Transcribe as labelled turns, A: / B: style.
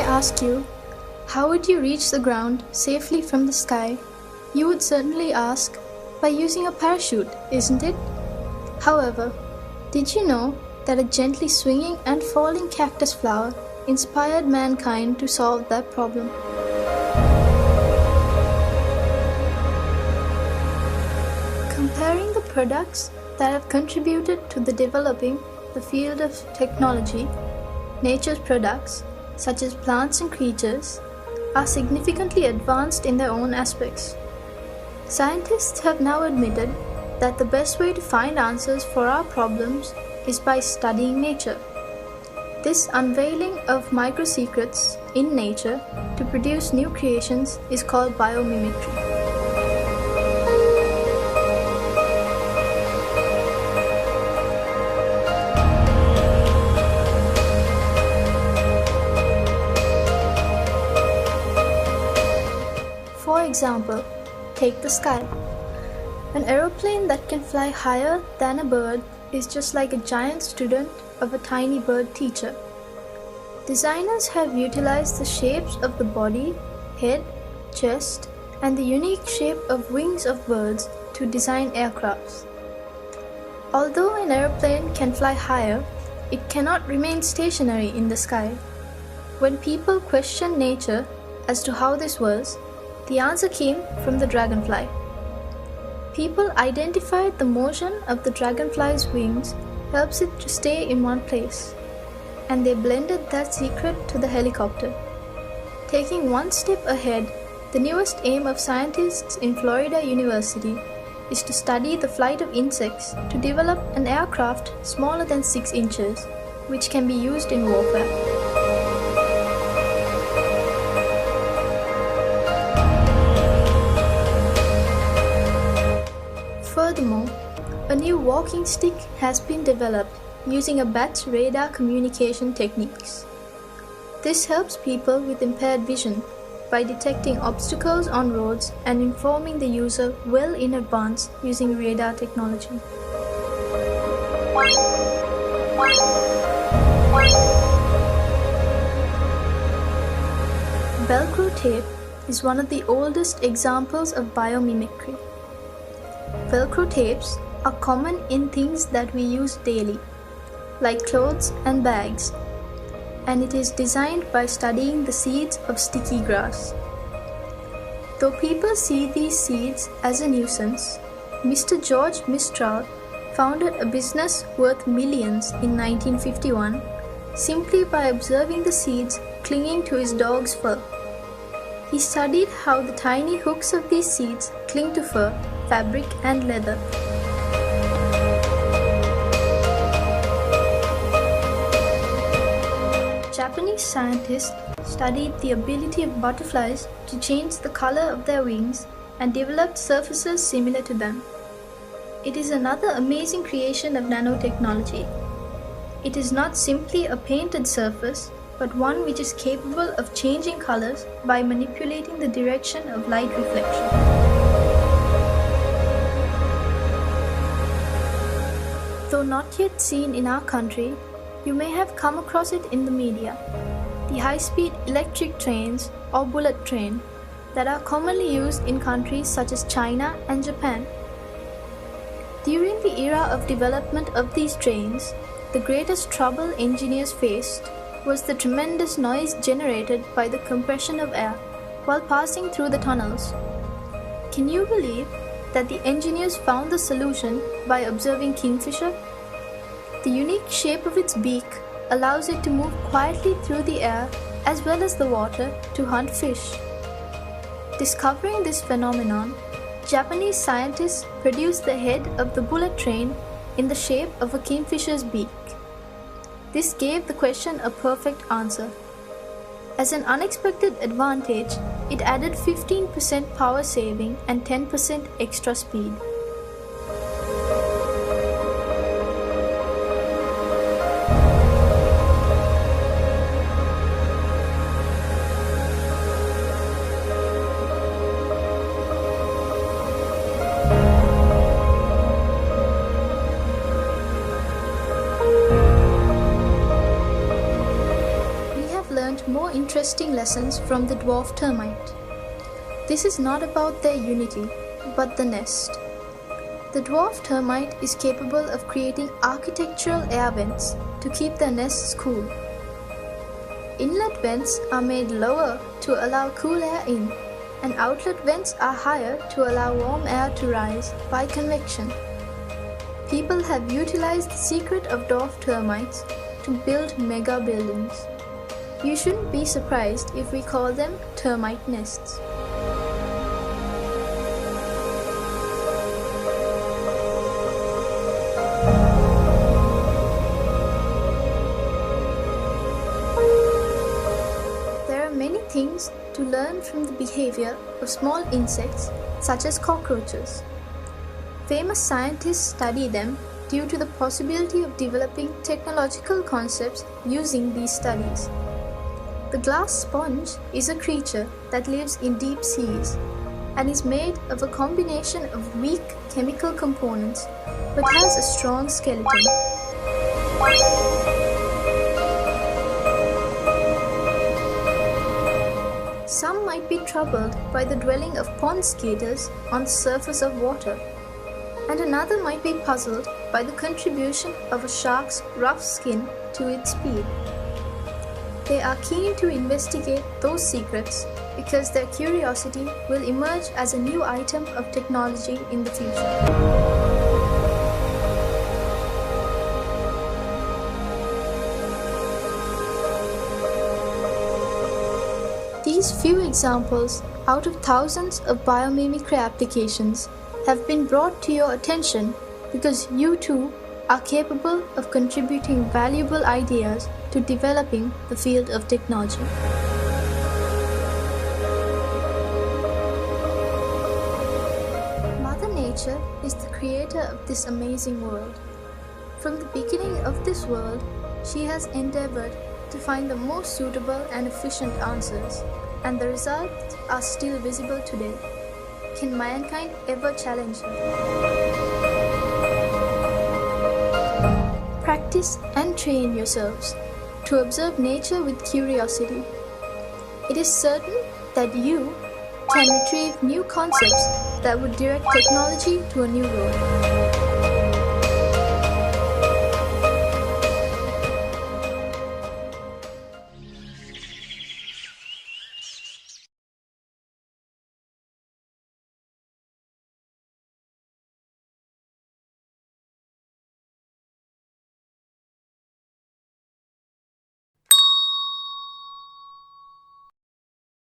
A: Ask you, how would you reach the ground safely from the sky? You would certainly ask, by using a parachute, isn't it? However, did you know that a gently swinging and falling cactus flower inspired mankind to solve that problem? Comparing the products that have contributed to the developing the field of technology, nature's products, such as plants and creatures, are significantly advanced in their own aspects. Scientists have now admitted that the best way to find answers for our problems is by studying nature. This unveiling of micro-secrets in nature to produce new creations is called biomimicry. For example, take the sky. An aeroplane that can fly higher than a bird is just like a giant student of a tiny bird teacher. Designers have utilized the shapes of the body, head, chest, and the unique shape of wings of birds to design aircrafts. Although an aeroplane can fly higher, it cannot remain stationary in the sky. When people questioned nature as to how this was, the answer came from the dragonfly. People identified the motion of the dragonfly's wings helps it to stay in one place, and they blended that secret to the helicopter. Taking one step ahead, the newest aim of scientists in Florida University is to study the flight of insects to develop an aircraft smaller than 6 inches, which can be used in warfare. Furthermore, a new walking stick has been developed using a bat's radar communication techniques. This helps people with impaired vision by detecting obstacles on roads and informing the user well in advance using radar technology. Velcro tape is one of the oldest examples of biomimicry. Velcro tapes are common in things that we use daily, like clothes and bags, and it is designed by studying the seeds of sticky grass. Though people see these seeds as a nuisance, Mr. George Mistral founded a business worth millions in 1951 simply by observing the seeds clinging to his dog's fur. He studied how the tiny hooks of these seeds cling to fur, fabric, and leather. Japanese scientists studied the ability of butterflies to change the color of their wings and developed surfaces similar to them. It is another amazing creation of nanotechnology. It is not simply a painted surface, but one which is capable of changing colors by manipulating the direction of light reflection. not yet seen in our country, you may have come across it in the media. The high-speed electric trains or bullet train that are commonly used in countries such as China and Japan. During the era of development of these trains, the greatest trouble engineers faced was the tremendous noise generated by the compression of air while passing through the tunnels. Can you believe that the engineers found the solution by observing kingfisher? The unique shape of its beak allows it to move quietly through the air as well as the water to hunt fish. Discovering this phenomenon, Japanese scientists produced the head of the bullet train in the shape of a kingfisher's beak. This gave the question a perfect answer. As an unexpected advantage, it added 15% power saving and 10% extra speed. More interesting lessons from the dwarf termite. This is not about their unity, but the nest. The dwarf termite is capable of creating architectural air vents to keep their nests cool. Inlet vents are made lower to allow cool air in, and outlet vents are higher to allow warm air to rise by convection. People have utilized the secret of dwarf termites to build mega buildings. You shouldn't be surprised if we call them termite nests. There are many things to learn from the behavior of small insects such as cockroaches. Famous scientists study them due to the possibility of developing technological concepts using these studies. The glass sponge is a creature that lives in deep seas and is made of a combination of weak chemical components but has a strong skeleton. Some might be troubled by the dwelling of pond skaters on the surface of water, and another might be puzzled by the contribution of a shark's rough skin to its speed. They are keen to investigate those secrets because their curiosity will emerge as a new item of technology in the future. These few examples out of thousands of biomimicry applications have been brought to your attention because you too are capable of contributing valuable ideas to developing the field of technology. Mother Nature is the creator of this amazing world. From the beginning of this world, she has endeavored to find the most suitable and efficient answers, and the results are still visible today. Can mankind ever challenge her? Practice and train yourselves to observe nature with curiosity. It is certain that you can retrieve new concepts that would direct technology to a new road.